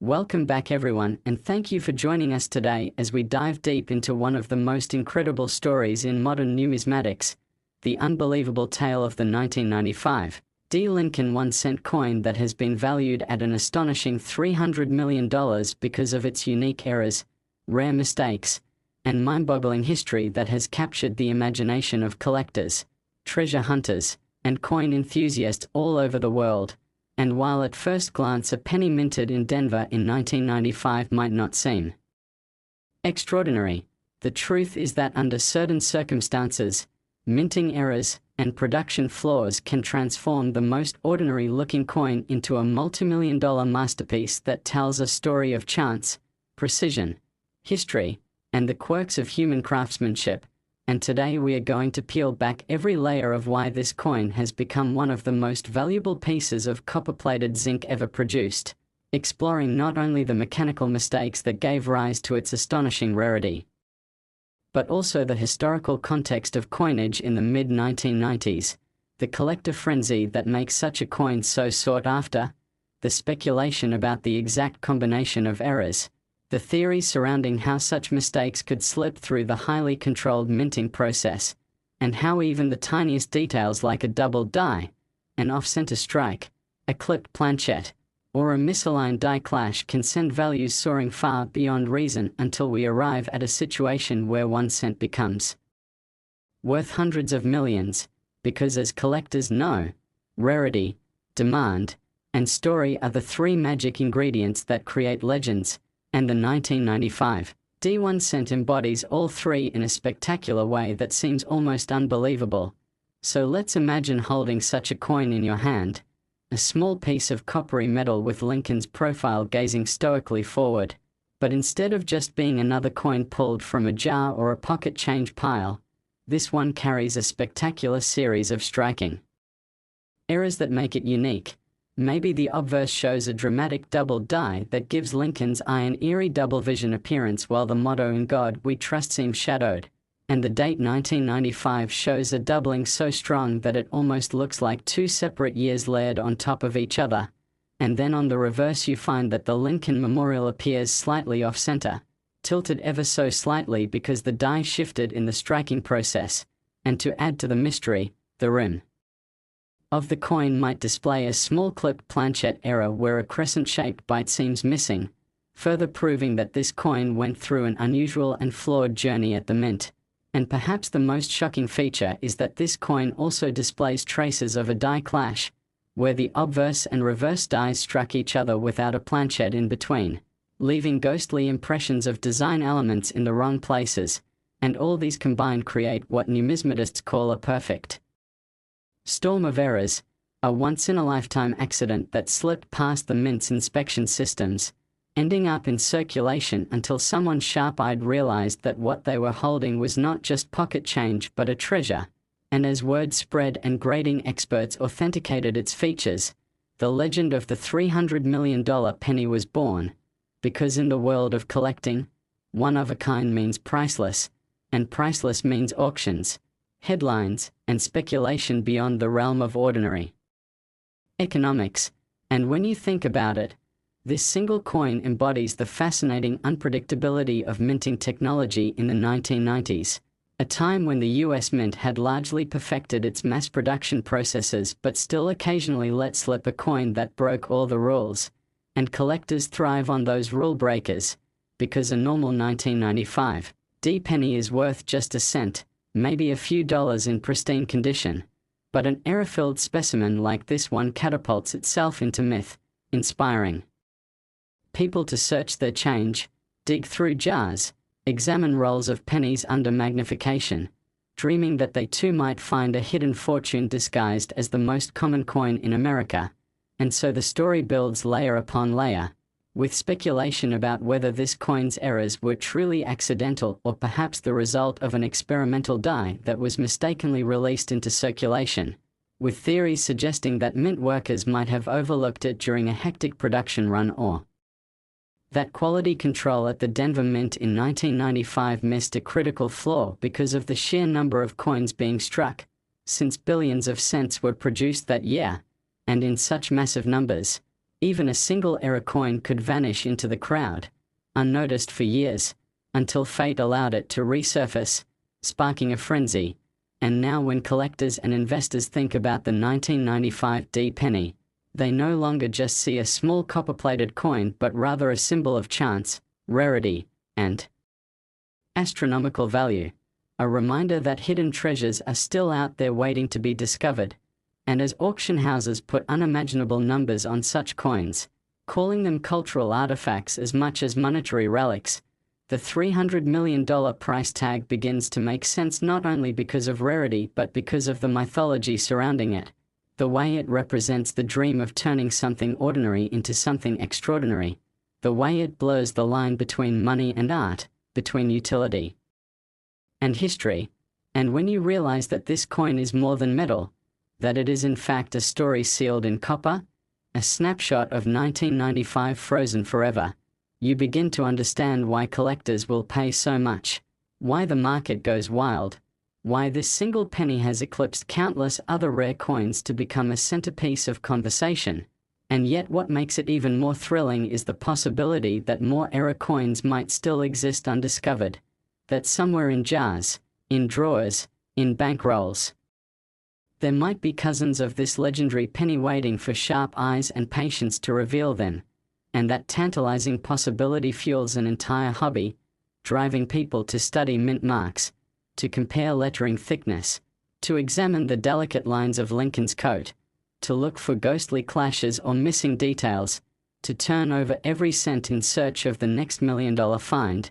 Welcome back everyone, and thank you for joining us today as we dive deep into one of the most incredible stories in modern numismatics, the unbelievable tale of the 1995 D. Lincoln 1-cent coin that has been valued at an astonishing $300 million because of its unique errors, rare mistakes, and mind-boggling history that has captured the imagination of collectors, treasure hunters, and coin enthusiasts all over the world. And while at first glance a penny minted in Denver in 1995 might not seem extraordinary, the truth is that under certain circumstances, minting errors and production flaws can transform the most ordinary-looking coin into a multimillion-dollar masterpiece that tells a story of chance, precision, history, and the quirks of human craftsmanship. And today we are going to peel back every layer of why this coin has become one of the most valuable pieces of copper-plated zinc ever produced, exploring not only the mechanical mistakes that gave rise to its astonishing rarity, but also the historical context of coinage in the mid-1990s, the collector frenzy that makes such a coin so sought after, the speculation about the exact combination of errors, the theories surrounding how such mistakes could slip through the highly controlled minting process, and how even the tiniest details like a double die, an off-center strike, a clipped planchette, or a misaligned die clash can send values soaring far beyond reason until we arrive at a situation where 1 cent becomes worth hundreds of millions, because as collectors know, rarity, demand, and story are the three magic ingredients that create legends, and the 1995 D1 cent embodies all three in a spectacular way that seems almost unbelievable. So let's imagine holding such a coin in your hand, a small piece of coppery metal with Lincoln's profile gazing stoically forward. But instead of just being another coin pulled from a jar or a pocket change pile, this one carries a spectacular series of striking errors that make it unique. Maybe the obverse shows a dramatic double die that gives Lincoln's eye an eerie double vision appearance, while the motto "In God We Trust" seems shadowed, and the date 1995 shows a doubling so strong that it almost looks like two separate years layered on top of each other. And then on the reverse you find that the Lincoln Memorial appears slightly off-center, tilted ever so slightly because the die shifted in the striking process. And to add to the mystery, the rim of the coin might display a small clipped planchette error where a crescent-shaped bite seems missing, further proving that this coin went through an unusual and flawed journey at the mint. And perhaps the most shocking feature is that this coin also displays traces of a die clash, where the obverse and reverse dies struck each other without a planchette in between, leaving ghostly impressions of design elements in the wrong places, and all these combined create what numismatists call a perfect storm of errors, a once-in-a-lifetime accident that slipped past the mint's inspection systems, ending up in circulation until someone sharp-eyed realized that what they were holding was not just pocket change but a treasure. And as word spread and grading experts authenticated its features, the legend of the $300 million penny was born. Because in the world of collecting, one of a kind means priceless, and priceless means auctions, headlines, and speculation beyond the realm of ordinary economics. And when you think about it, this single coin embodies the fascinating unpredictability of minting technology in the 1990s, a time when the US Mint had largely perfected its mass production processes but still occasionally let slip a coin that broke all the rules. And collectors thrive on those rule breakers, because a normal 1995 D penny is worth just a cent, maybe a few dollars in pristine condition. But an error-filled specimen like this one catapults itself into myth, inspiring people to search their change, dig through jars, examine rolls of pennies under magnification, dreaming that they too might find a hidden fortune disguised as the most common coin in America. And so the story builds layer upon layer, with speculation about whether this coin's errors were truly accidental or perhaps the result of an experimental die that was mistakenly released into circulation, with theories suggesting that mint workers might have overlooked it during a hectic production run, or that quality control at the Denver Mint in 1995 missed a critical flaw because of the sheer number of coins being struck, since billions of cents were produced that year, and in such massive numbers. Even a single error coin could vanish into the crowd, unnoticed for years, until fate allowed it to resurface, sparking a frenzy. And now when collectors and investors think about the 1995 D penny, they no longer just see a small copper-plated coin but rather a symbol of chance, rarity, and astronomical value. A reminder that hidden treasures are still out there waiting to be discovered. And as auction houses put unimaginable numbers on such coins, calling them cultural artifacts as much as monetary relics, the $300 million price tag begins to make sense not only because of rarity but because of the mythology surrounding it, the way it represents the dream of turning something ordinary into something extraordinary, the way it blurs the line between money and art, between utility and history. And when you realize that this coin is more than metal, that it is in fact a story sealed in copper, a snapshot of 1995 frozen forever, you begin to understand why collectors will pay so much, why the market goes wild, why this single penny has eclipsed countless other rare coins to become a centerpiece of conversation. And yet what makes it even more thrilling is the possibility that more error coins might still exist undiscovered, that somewhere in jars, in drawers, in bankrolls, there might be cousins of this legendary penny waiting for sharp eyes and patience to reveal them. And that tantalizing possibility fuels an entire hobby, driving people to study mint marks, to compare lettering thickness, to examine the delicate lines of Lincoln's coat, to look for ghostly clashes or missing details, to turn over every cent in search of the next $1 million find,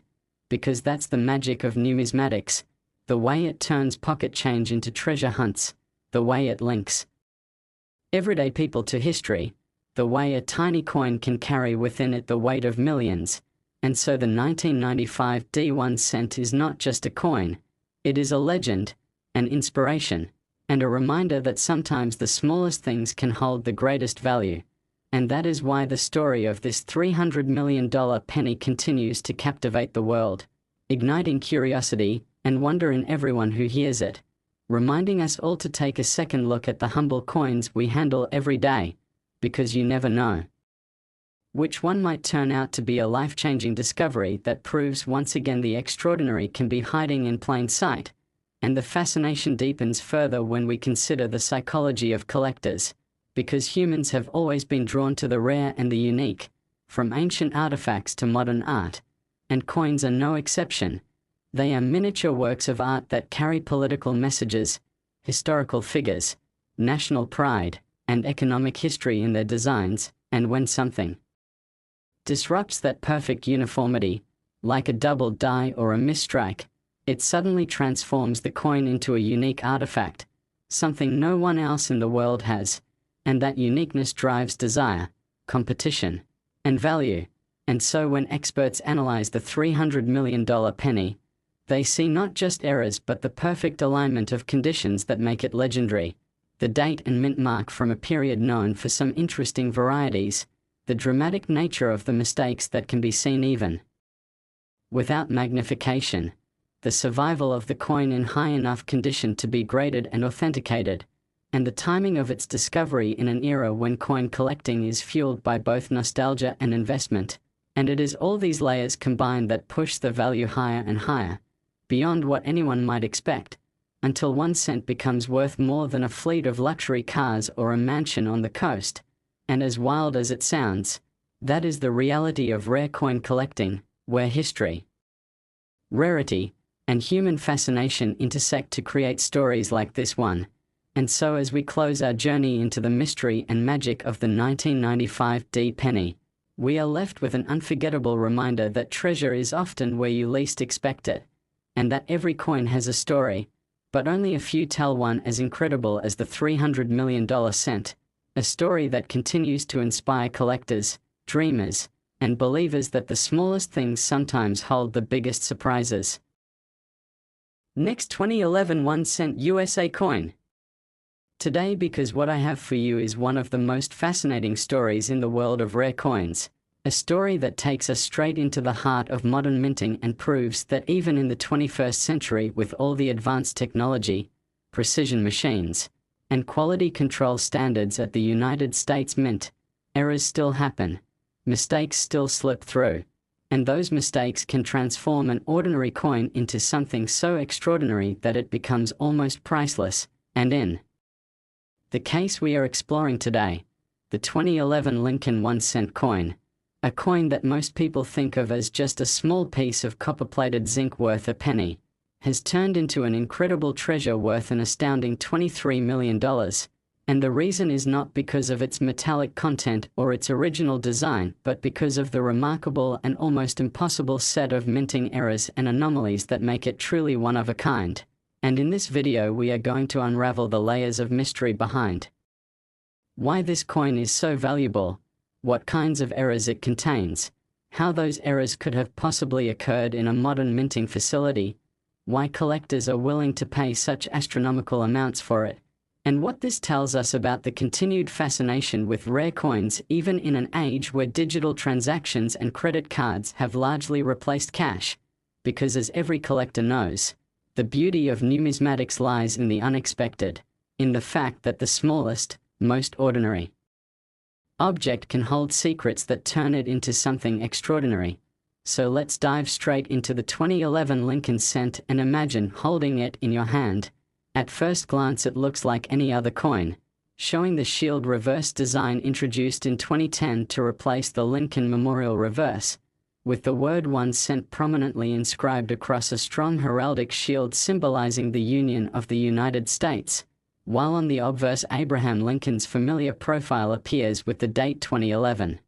because that's the magic of numismatics, the way it turns pocket change into treasure hunts, the way it links everyday people to history, the way a tiny coin can carry within it the weight of millions. And so the 1995 D1 cent is not just a coin, it is a legend, an inspiration, and a reminder that sometimes the smallest things can hold the greatest value. And that is why the story of this $300 million penny continues to captivate the world, igniting curiosity and wonder in everyone who hears it, reminding us all to take a second look at the humble coins we handle every day, because you never know which one might turn out to be a life-changing discovery that proves once again the extraordinary can be hiding in plain sight. And the fascination deepens further when we consider the psychology of collectors, because humans have always been drawn to the rare and the unique, from ancient artifacts to modern art, and coins are no exception. They are miniature works of art that carry political messages, historical figures, national pride, and economic history in their designs. And when something disrupts that perfect uniformity, like a double die or a misstrike, it suddenly transforms the coin into a unique artifact, something no one else in the world has, and that uniqueness drives desire, competition, and value. And so when experts analyze the $300 million penny, they see not just errors but the perfect alignment of conditions that make it legendary. The date and mint mark from a period known for some interesting varieties, the dramatic nature of the mistakes that can be seen even without magnification, the survival of the coin in high enough condition to be graded and authenticated, and the timing of its discovery in an era when coin collecting is fueled by both nostalgia and investment. And it is all these layers combined that push the value higher and higher, beyond what anyone might expect, until 1 cent becomes worth more than a fleet of luxury cars or a mansion on the coast. And as wild as it sounds, that is the reality of rare coin collecting, where history, rarity, and human fascination intersect to create stories like this one. And so as we close our journey into the mystery and magic of the 1995 D penny, we are left with an unforgettable reminder that treasure is often where you least expect it, and that every coin has a story, but only a few tell one as incredible as the $300 million cent, a story that continues to inspire collectors, dreamers, and believers that the smallest things sometimes hold the biggest surprises. Next, 2011 1 cent USA coin. Today, because what I have for you is one of the most fascinating stories in the world of rare coins, a story that takes us straight into the heart of modern minting and proves that even in the 21st century, with all the advanced technology, precision machines, and quality control standards at the United States Mint, Errors still happen. Mistakes still slip through. And those mistakes can transform an ordinary coin into something so extraordinary that it becomes almost priceless. And in the case we are exploring today, the 2011 Lincoln 1-cent coin, a coin that most people think of as just a small piece of copper-plated zinc worth a penny, has turned into an incredible treasure worth an astounding $23 million. And the reason is not because of its metallic content or its original design, but because of the remarkable and almost impossible set of minting errors and anomalies that make it truly one of a kind. And in this video we are going to unravel the layers of mystery behind why this coin is so valuable, what kinds of errors it contains, how those errors could have possibly occurred in a modern minting facility, why collectors are willing to pay such astronomical amounts for it, and what this tells us about the continued fascination with rare coins even in an age where digital transactions and credit cards have largely replaced cash. Because as every collector knows, the beauty of numismatics lies in the unexpected, in the fact that the smallest, most ordinary object can hold secrets that turn it into something extraordinary. So let's dive straight into the 2011 Lincoln cent and imagine holding it in your hand. At first glance it looks like any other coin, showing the shield reverse design introduced in 2010 to replace the Lincoln Memorial reverse, with the word 1 cent prominently inscribed across a strong heraldic shield symbolizing the Union of the United States, while on the obverse Abraham Lincoln's familiar profile appears with the date 2011.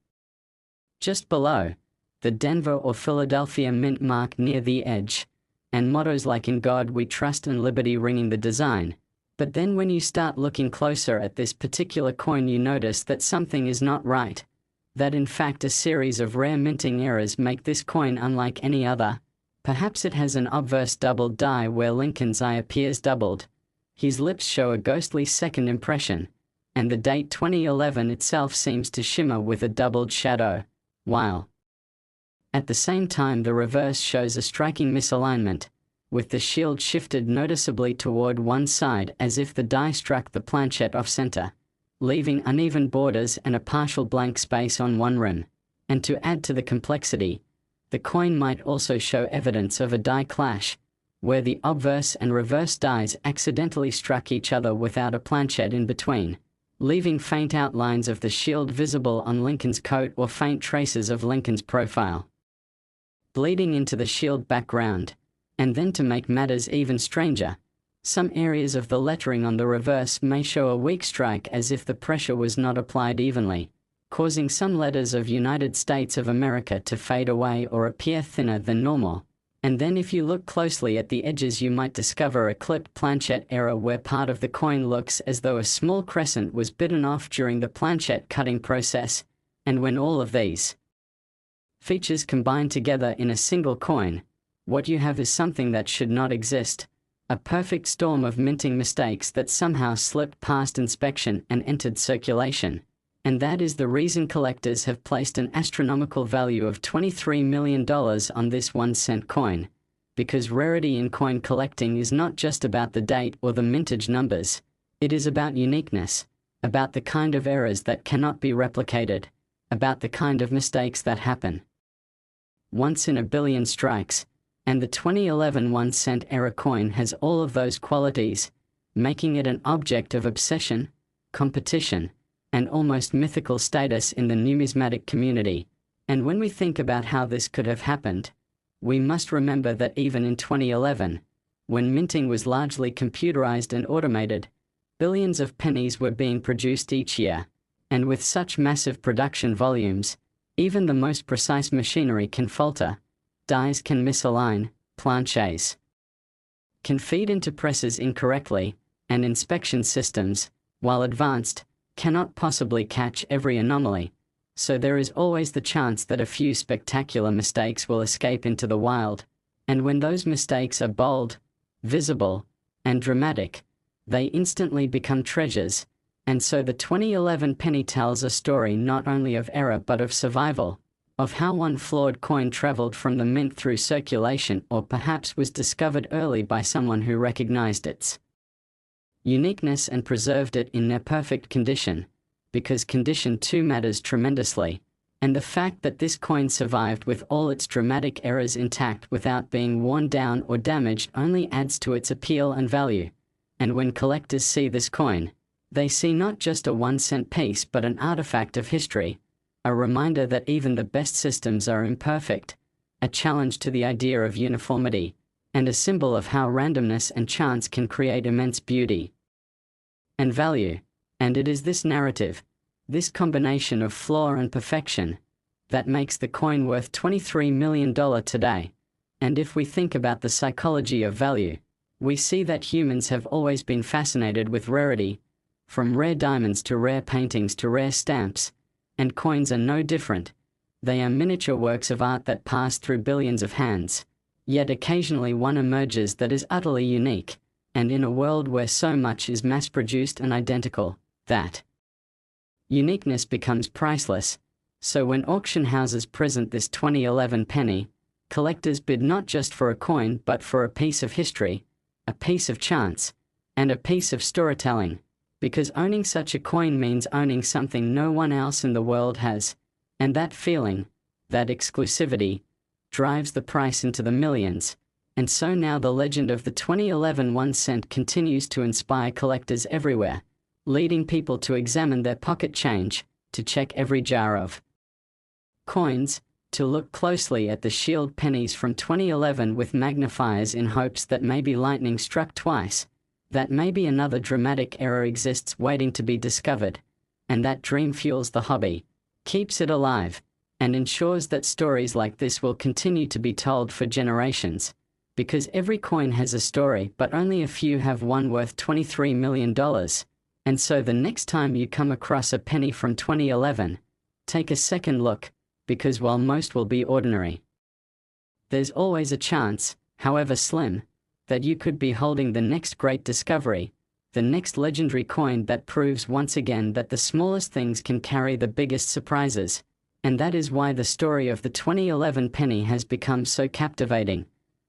Just below, the Denver or Philadelphia mint mark near the edge, and mottos like "In God We Trust" and "Liberty" ringing the design. But then when you start looking closer at this particular coin you notice that something is not right. That in fact a series of rare minting errors make this coin unlike any other. Perhaps it has an obverse doubled die where Lincoln's eye appears doubled. His lips show a ghostly second impression, and the date 2011 itself seems to shimmer with a doubled shadow, while at the same time the reverse shows a striking misalignment, with the shield shifted noticeably toward one side as if the die struck the planchette off-center, leaving uneven borders and a partial blank space on one rim. And to add to the complexity, the coin might also show evidence of a die clash, where the obverse and reverse dies accidentally struck each other without a planchette in between, leaving faint outlines of the shield visible on Lincoln's coat or faint traces of Lincoln's profile bleeding into the shield background. And then to make matters even stranger, some areas of the lettering on the reverse may show a weak strike as if the pressure was not applied evenly, causing some letters of United States of America to fade away or appear thinner than normal. And then if you look closely at the edges you might discover a clipped planchette error where part of the coin looks as though a small crescent was bitten off during the planchette cutting process. And when all of these features combine together in a single coin, what you have is something that should not exist. A perfect storm of minting mistakes that somehow slipped past inspection and entered circulation. And that is the reason collectors have placed an astronomical value of $23 million on this 1-cent coin. Because rarity in coin collecting is not just about the date or the mintage numbers. It is about uniqueness, about the kind of errors that cannot be replicated, about the kind of mistakes that happen once in a billion strikes. And the 2011 1-cent error coin has all of those qualities, making it an object of obsession, competition, and almost mythical status in the numismatic community. And when we think about how this could have happened, we must remember that even in 2011, when minting was largely computerized and automated, billions of pennies were being produced each year. And with such massive production volumes, even the most precise machinery can falter, dies can misalign, planchets can feed into presses incorrectly, and inspection systems, while advanced, cannot possibly catch every anomaly. So there is always the chance that a few spectacular mistakes will escape into the wild. And when those mistakes are bold, visible, and dramatic, they instantly become treasures. And so the 2011 penny tells a story not only of error but of survival, of how one flawed coin traveled from the mint through circulation or perhaps was discovered early by someone who recognized its uniqueness and preserved it in near perfect condition. because condition too matters tremendously, and the fact that this coin survived with all its dramatic errors intact without being worn down or damaged only adds to its appeal and value. And when collectors see this coin, they see not just a 1-cent piece but an artifact of history, a reminder that even the best systems are imperfect, a challenge to the idea of uniformity, and a symbol of how randomness and chance can create immense beauty and value. And it is this narrative, this combination of flaw and perfection, that makes the coin worth $23 million today. And if we think about the psychology of value, we see that humans have always been fascinated with rarity, from rare diamonds to rare paintings to rare stamps, and coins are no different. They are miniature works of art that pass through billions of hands, yet occasionally one emerges that is utterly unique, and in a world where so much is mass-produced and identical, that uniqueness becomes priceless. So when auction houses present this 2011 penny, collectors bid not just for a coin but for a piece of history, a piece of chance, and a piece of storytelling, because owning such a coin means owning something no one else in the world has, and that feeling, that exclusivity, drives the price into the millions. And so now the legend of the 2011 1-cent continues to inspire collectors everywhere, leading people to examine their pocket change, to check every jar of coins, to look closely at the shield pennies from 2011 with magnifiers in hopes that maybe lightning struck twice, that maybe another dramatic error exists waiting to be discovered, and that dream fuels the hobby, keeps it alive, and ensures that stories like this will continue to be told for generations. Because every coin has a story, but only a few have one worth $23 million. And so the next time you come across a penny from 2011, take a second look, because while most will be ordinary, there's always a chance, however slim, that you could be holding the next great discovery, the next legendary coin that proves once again that the smallest things can carry the biggest surprises. And that is why the story of the 2011 penny has become so captivating,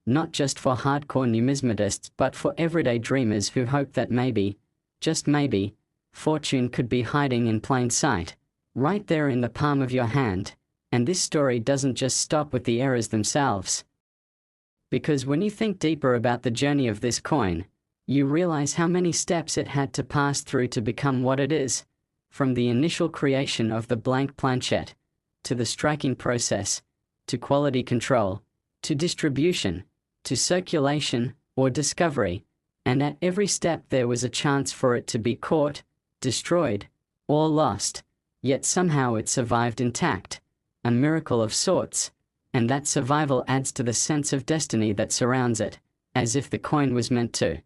not just for hardcore numismatists but for everyday dreamers who hope that maybe, just maybe, fortune could be hiding in plain sight, right there in the palm of your hand. And this story doesn't just stop with the errors themselves. Because when you think deeper about the journey of this coin, you realize how many steps it had to pass through to become what it is, from the initial creation of the blank planchette, to the striking process, to quality control, to distribution, to circulation, or discovery, and at every step there was a chance for it to be caught, destroyed, or lost, yet somehow it survived intact, a miracle of sorts, and that survival adds to the sense of destiny that surrounds it, as if the coin was meant to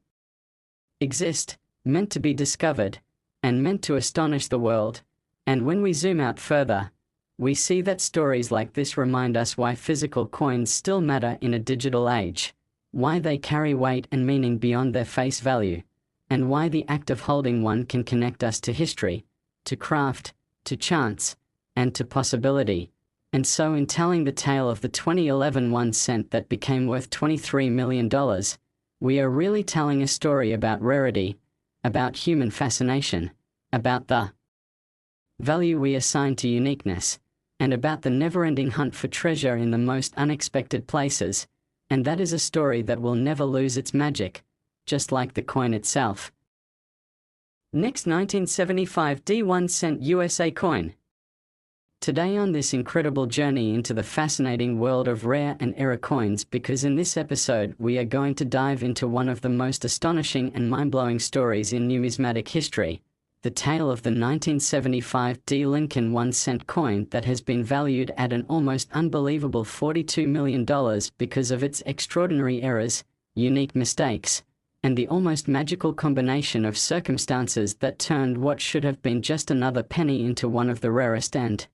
exist, meant to be discovered, and meant to astonish the world. And when we zoom out further, we see that stories like this remind us why physical coins still matter in a digital age, why they carry weight and meaning beyond their face value, and why the act of holding one can connect us to history, to craft, to chance, and to possibility. And so in telling the tale of the 2011 1-cent that became worth $23 million, we are really telling a story about rarity, about human fascination, about the value we assign to uniqueness, and about the never-ending hunt for treasure in the most unexpected places. And that is a story that will never lose its magic, just like the coin itself. Next, 1975 D1-cent USA coin. Today on this incredible journey into the fascinating world of rare and error coins, because in this episode we are going to dive into one of the most astonishing and mind-blowing stories in numismatic history, the tale of the 1975 D Lincoln 1-cent coin that has been valued at an almost unbelievable $42 million because of its extraordinary errors, unique mistakes, and the almost magical combination of circumstances that turned what should have been just another penny into one of the rarest and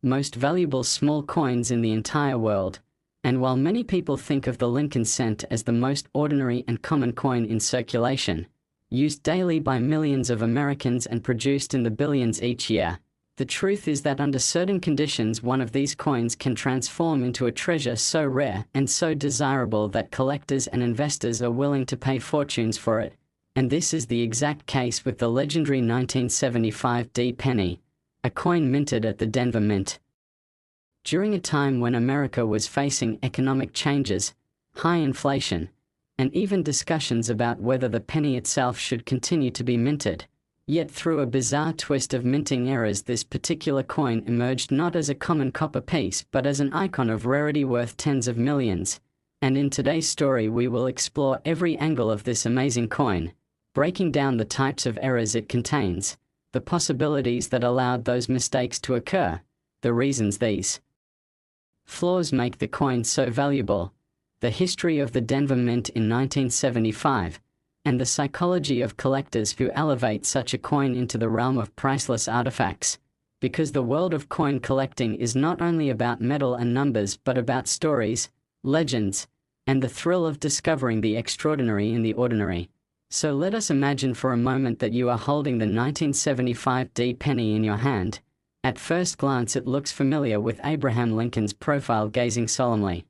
most valuable small coins in the entire world. And while many people think of the Lincoln cent as the most ordinary and common coin in circulation, used daily by millions of Americans and produced in the billions each year, the truth is that under certain conditions one of these coins can transform into a treasure so rare and so desirable that collectors and investors are willing to pay fortunes for it. And this is the exact case with the legendary 1975 D penny, a coin minted at the Denver Mint. During a time when America was facing economic changes, high inflation, and even discussions about whether the penny itself should continue to be minted. Yet through a bizarre twist of minting errors, this particular coin emerged not as a common copper piece but as an icon of rarity worth tens of millions. And in today's story we will explore every angle of this amazing coin, breaking down the types of errors it contains, the possibilities that allowed those mistakes to occur, the reasons these flaws make the coin so valuable, the history of the Denver Mint in 1975, and the psychology of collectors who elevate such a coin into the realm of priceless artifacts. Because the world of coin collecting is not only about metal and numbers but about stories, legends, and the thrill of discovering the extraordinary in the ordinary. So let us imagine for a moment that you are holding the 1975 D penny in your hand. At first glance it looks familiar, with Abraham Lincoln's profile gazing solemnly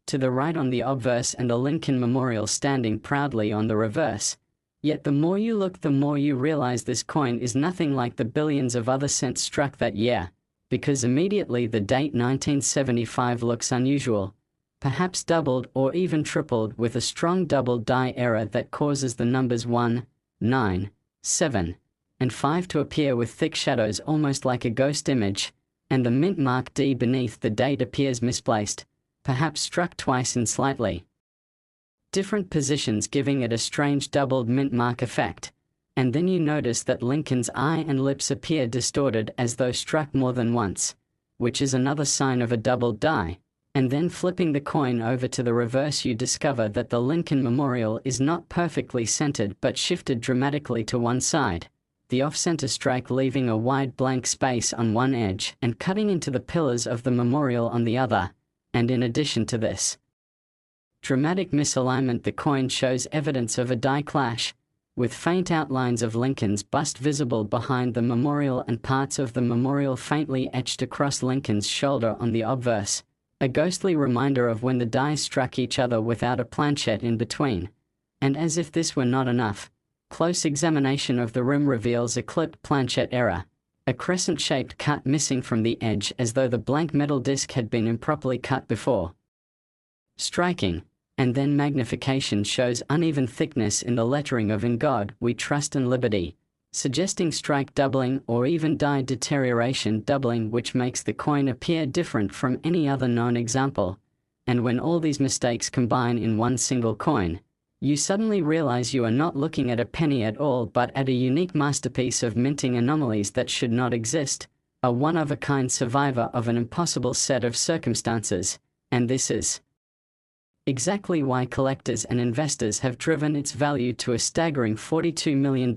to the right on the obverse and a Lincoln Memorial standing proudly on the reverse. Yet the more you look, the more you realize this coin is nothing like the billions of other cents struck that year, because immediately the date 1975 looks unusual, perhaps doubled or even tripled, with a strong double die error that causes the numbers 1, 9, 7, and 5 to appear with thick shadows almost like a ghost image, and the mint mark D beneath the date appears misplaced, perhaps struck twice in slightly different positions, giving it a strange doubled mint mark effect. And then you notice that Lincoln's eye and lips appear distorted as though struck more than once, which is another sign of a doubled die. And then flipping the coin over to the reverse, you discover that the Lincoln Memorial is not perfectly centered but shifted dramatically to one side, the off-center strike leaving a wide blank space on one edge and cutting into the pillars of the memorial on the other. And in addition to this dramatic misalignment, the coin shows evidence of a die clash, with faint outlines of Lincoln's bust visible behind the memorial and parts of the memorial faintly etched across Lincoln's shoulder on the obverse, a ghostly reminder of when the dies struck each other without a planchette in between. And as if this were not enough, close examination of the rim reveals a clipped planchette error, a crescent-shaped cut missing from the edge as though the blank metal disc had been improperly cut before striking. And then magnification shows uneven thickness in the lettering of "In God We Trust and Liberty," suggesting strike doubling or even die deterioration doubling, which makes the coin appear different from any other known example. And when all these mistakes combine in one single coin, you suddenly realize you are not looking at a penny at all but at a unique masterpiece of minting anomalies that should not exist, a one-of-a-kind survivor of an impossible set of circumstances. And this is exactly why collectors and investors have driven its value to a staggering $42 million,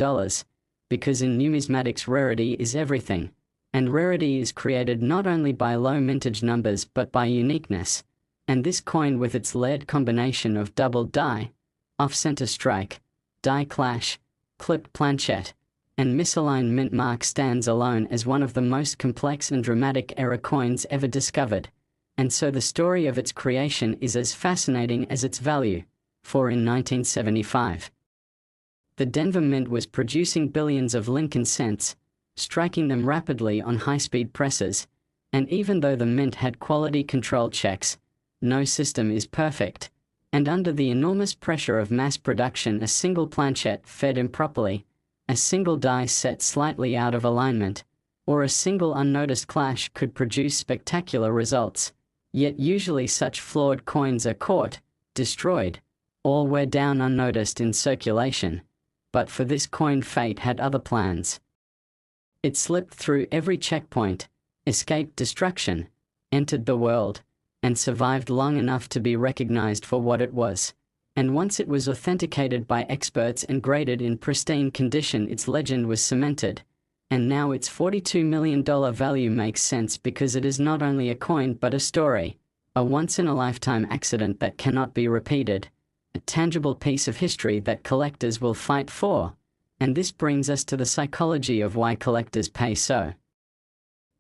because in numismatics rarity is everything, and rarity is created not only by low mintage numbers but by uniqueness. And this coin, with its layered combination of double die, off-center strike, die clash, clipped planchette, and misaligned mint mark, stands alone as one of the most complex and dramatic error coins ever discovered. And so the story of its creation is as fascinating as its value. For in 1975, the Denver Mint was producing billions of Lincoln cents, striking them rapidly on high-speed presses, and even though the mint had quality control checks, no system is perfect. And under the enormous pressure of mass production, a single planchette fed improperly, a single die set slightly out of alignment, or a single unnoticed clash could produce spectacular results. Yet usually such flawed coins are caught, destroyed, or wear down unnoticed in circulation. But for this coin, fate had other plans. It slipped through every checkpoint, escaped destruction, entered the world, and survived long enough to be recognized for what it was. And once it was authenticated by experts and graded in pristine condition, its legend was cemented. And now its $42 million value makes sense because it is not only a coin but a story, a once-in-a-lifetime accident that cannot be repeated, a tangible piece of history that collectors will fight for. And this brings us to the psychology of why collectors pay so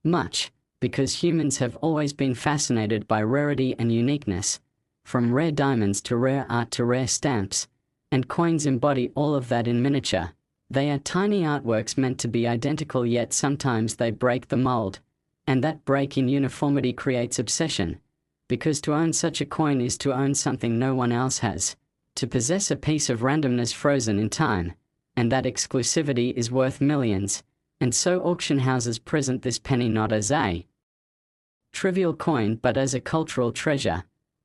much. Because humans have always been fascinated by rarity and uniqueness. From rare diamonds to rare art to rare stamps, And coins embody all of that in miniature. They are tiny artworks meant to be identical, yet sometimes they break the mold. And that break in uniformity creates obsession. Because to own such a coin is to own something no one else has. To possess a piece of randomness frozen in time. And that exclusivity is worth millions. And so auction houses present this penny not as a trivial coin but as a cultural treasure.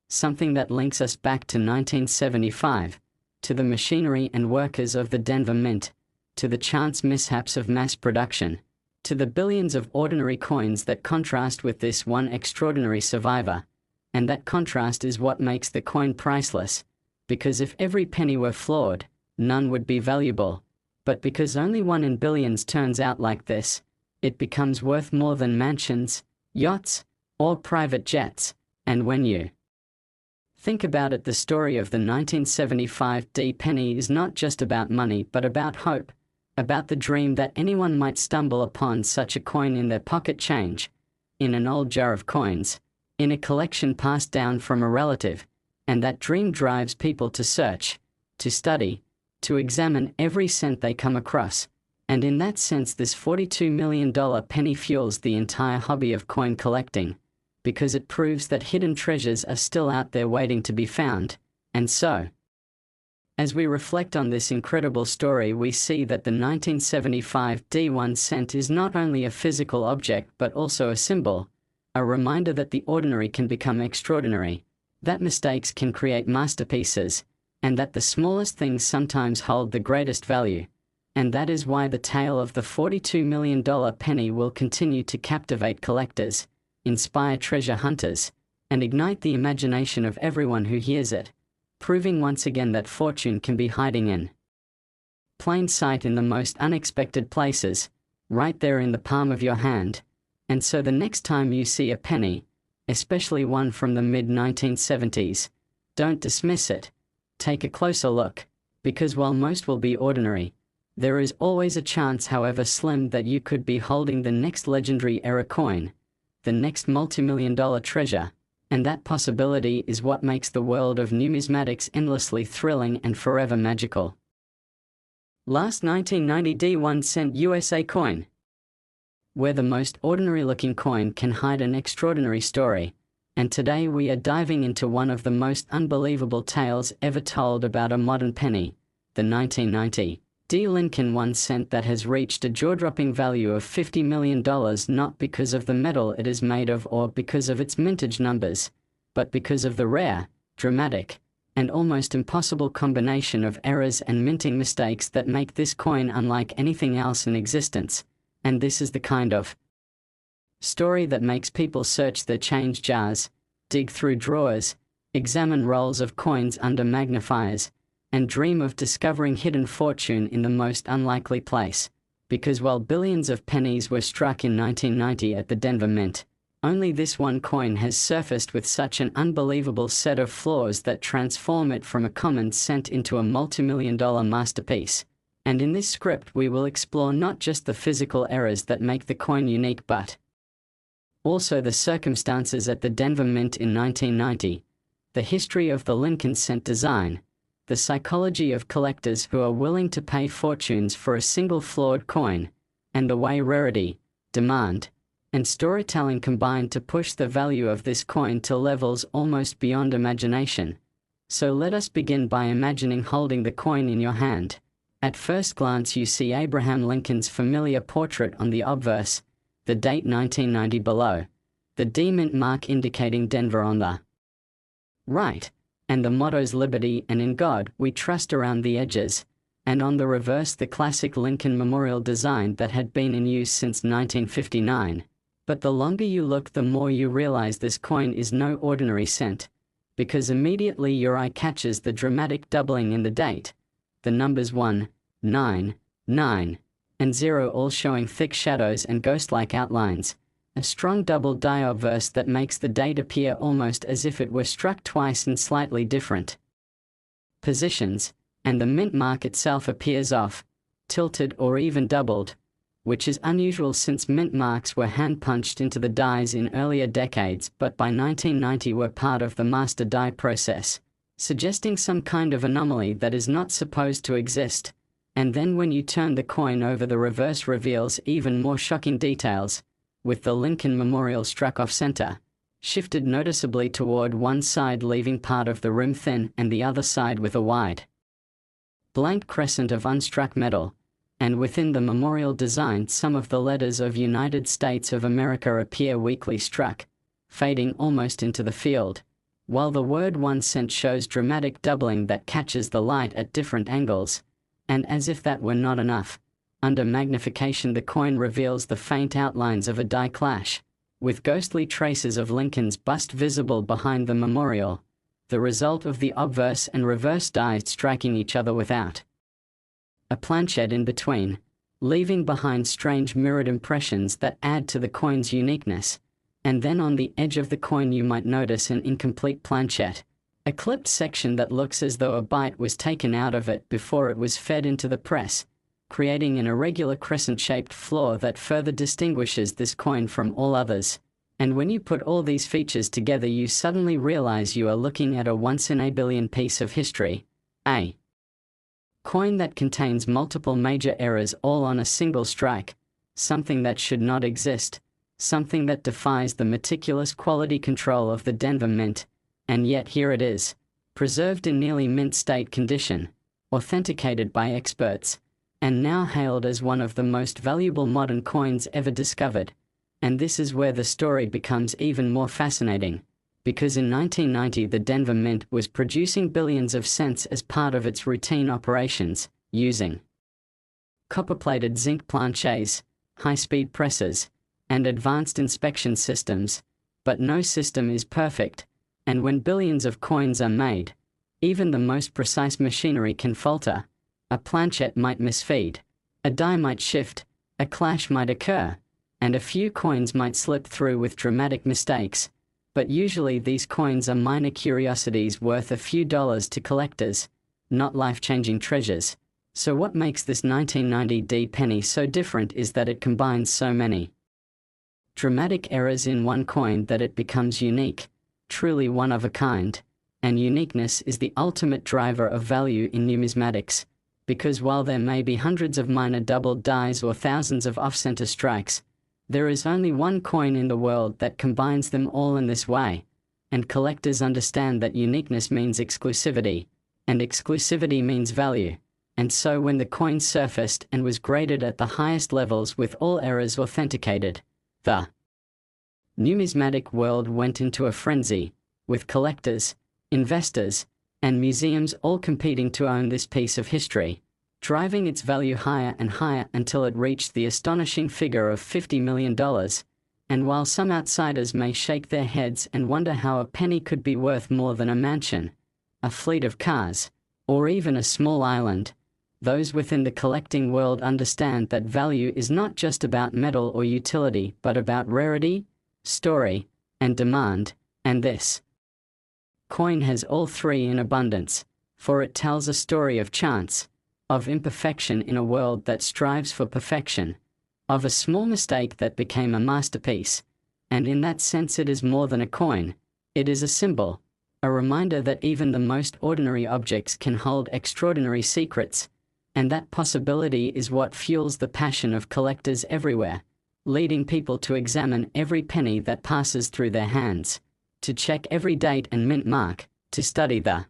Something that links us back to 1975. To the machinery and workers of the Denver Mint. To the chance mishaps of mass production. To the billions of ordinary coins that contrast with this one extraordinary survivor. And that contrast is what makes the coin priceless. Because if every penny were flawed, none would be valuable. But because only one in billions turns out like this, it becomes worth more than mansions, yachts, or private jets. And when you think about it, the story of the 1975 penny is not just about money but about hope. About the dream that anyone might stumble upon such a coin in their pocket change, in an old jar of coins, in a collection passed down from a relative, and that dream drives people to search, to study, to examine every cent they come across. And in that sense, this $42 million penny fuels the entire hobby of coin collecting, because it proves that hidden treasures are still out there waiting to be found. And so, as we reflect on this incredible story, we see that the 1975 1 cent is not only a physical object but also a symbol, a reminder that the ordinary can become extraordinary, that mistakes can create masterpieces, and that the smallest things sometimes hold the greatest value. And that is why the tale of the $42 million penny will continue to captivate collectors, inspire treasure hunters, and ignite the imagination of everyone who hears it, proving once again that fortune can be hiding in plain sight in the most unexpected places, right there in the palm of your hand. And so the next time you see a penny, especially one from the mid-1970s, don't dismiss it. Take a closer look, because while most will be ordinary, there is always a chance, however slim, that you could be holding the next legendary era coin, the next multi-million-dollar treasure. And that possibility is what makes the world of numismatics endlessly thrilling and forever magical. Last 1990 1 cent USA coin. Where the most ordinary-looking coin can hide an extraordinary story. And today we are diving into one of the most unbelievable tales ever told about a modern penny, the 1990 Lincoln 1 cent that has reached a jaw-dropping value of $50 million, not because of the metal it is made of or because of its mintage numbers, but because of the rare, dramatic, and almost impossible combination of errors and minting mistakes that make this coin unlike anything else in existence. And this is the kind of story that makes people search their change jars, dig through drawers, examine rolls of coins under magnifiers, and dream of discovering hidden fortune in the most unlikely place. Because while billions of pennies were struck in 1990 at the Denver Mint, only this one coin has surfaced with such an unbelievable set of flaws that transform it from a common cent into a multi-million-dollar masterpiece. And in this script we will explore not just the physical errors that make the coin unique but also the circumstances at the Denver Mint in 1990, the history of the Lincoln cent design, the psychology of collectors who are willing to pay fortunes for a single flawed coin, and the way rarity, demand, and storytelling combine to push the value of this coin to levels almost beyond imagination. So let us begin by imagining holding the coin in your hand. At first glance you see Abraham Lincoln's familiar portrait on the obverse, the date 1990 below, the D mint mark indicating Denver on the right, and the mottos Liberty and In God We Trust around the edges, and on the reverse the classic Lincoln Memorial design that had been in use since 1959. But the longer you look, the more you realize this coin is no ordinary cent, because immediately your eye catches the dramatic doubling in the date, the numbers 1, 9, 9, and 0 all showing thick shadows and ghost-like outlines, a strong double die obverse that makes the date appear almost as if it were struck twice in slightly different positions, and the mint mark itself appears off, tilted or even doubled, which is unusual since mint marks were hand-punched into the dies in earlier decades but by 1990 were part of the master die process. suggesting some kind of anomaly that is not supposed to exist. And then when you turn the coin over, the reverse reveals even more shocking details, with the Lincoln Memorial struck off-center, shifted noticeably toward one side, leaving part of the rim thin and the other side with a wide, blank crescent of unstruck metal, and within the memorial design some of the letters of United States of America appear weakly struck, fading almost into the field, while the word 1 cent shows dramatic doubling that catches the light at different angles. And as if that were not enough, under magnification the coin reveals the faint outlines of a die clash, with ghostly traces of Lincoln's bust visible behind the memorial, the result of the obverse and reverse dies striking each other without a planchet in between, leaving behind strange mirrored impressions that add to the coin's uniqueness. And then on the edge of the coin you might notice an incomplete planchet, a clipped section that looks as though a bite was taken out of it before it was fed into the press, creating an irregular crescent-shaped flaw that further distinguishes this coin from all others. And when you put all these features together, you suddenly realize you are looking at a once-in-a-billion piece of history. A coin that contains multiple major errors all on a single strike, something that should not exist, something that defies the meticulous quality control of the Denver Mint. And yet here it is, preserved in nearly mint state condition, authenticated by experts, and now hailed as one of the most valuable modern coins ever discovered. And this is where the story becomes even more fascinating, because in 1990 the Denver Mint was producing billions of cents as part of its routine operations, using copper-plated zinc planchets, high-speed presses, and advanced inspection systems. But no system is perfect. And when billions of coins are made, even the most precise machinery can falter. A planchet might misfeed, a die might shift, a clash might occur, and a few coins might slip through with dramatic mistakes. But usually these coins are minor curiosities worth a few dollars to collectors, not life-changing treasures. So what makes this 1990 penny so different is that it combines so many dramatic errors in one coin that it becomes unique, truly one of a kind. And uniqueness is the ultimate driver of value in numismatics, because while there may be hundreds of minor doubled dies or thousands of off-center strikes, there is only one coin in the world that combines them all in this way. And collectors understand that uniqueness means exclusivity, and exclusivity means value. And so when the coin surfaced and was graded at the highest levels with all errors authenticated, the numismatic world went into a frenzy, with collectors, investors, and museums all competing to own this piece of history, driving its value higher and higher until it reached the astonishing figure of $50 million. And while some outsiders may shake their heads and wonder how a penny could be worth more than a mansion, a fleet of cars, or even a small island, those within the collecting world understand that value is not just about metal or utility, but about rarity, story, and demand. And this coin has all three in abundance, for it tells a story of chance, of imperfection in a world that strives for perfection, of a small mistake that became a masterpiece. And in that sense it is more than a coin, it is a symbol, a reminder that even the most ordinary objects can hold extraordinary secrets. And that possibility is what fuels the passion of collectors everywhere, leading people to examine every penny that passes through their hands, to check every date and mint mark, to study the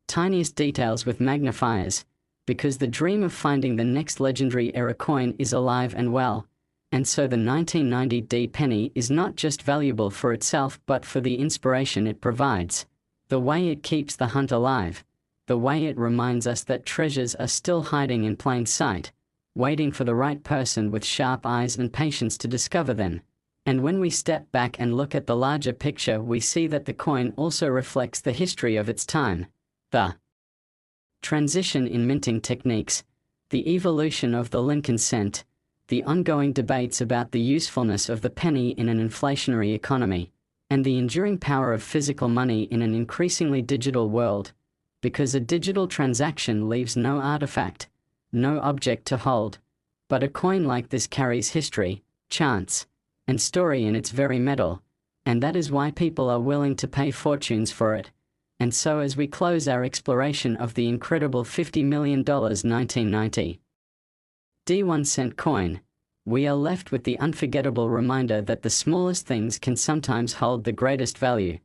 tiniest details with magnifiers, because the dream of finding the next legendary era coin is alive and well. And so the 1990 penny is not just valuable for itself but for the inspiration it provides, the way it keeps the hunt alive, the way it reminds us that treasures are still hiding in plain sight, waiting for the right person with sharp eyes and patience to discover them. And when we step back and look at the larger picture, we see that the coin also reflects the history of its time, the transition in minting techniques, the evolution of the Lincoln cent, the ongoing debates about the usefulness of the penny in an inflationary economy, and the enduring power of physical money in an increasingly digital world, because a digital transaction leaves no artifact, no object to hold. But a coin like this carries history, chance, and story in its very metal, and that is why people are willing to pay fortunes for it. And so as we close our exploration of the incredible $50 million 1990 D1 cent coin, we are left with the unforgettable reminder that the smallest things can sometimes hold the greatest value,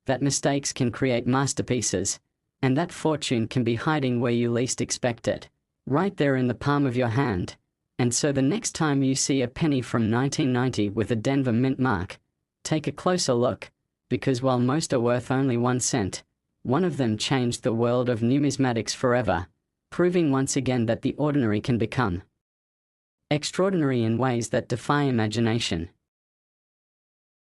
that mistakes can create masterpieces, and that fortune can be hiding where you least expect it, right there in the palm of your hand. And so the next time you see a penny from 1990 with a Denver mint mark, take a closer look, because while most are worth only 1 cent, one of them changed the world of numismatics forever, proving once again that the ordinary can become extraordinary in ways that defy imagination.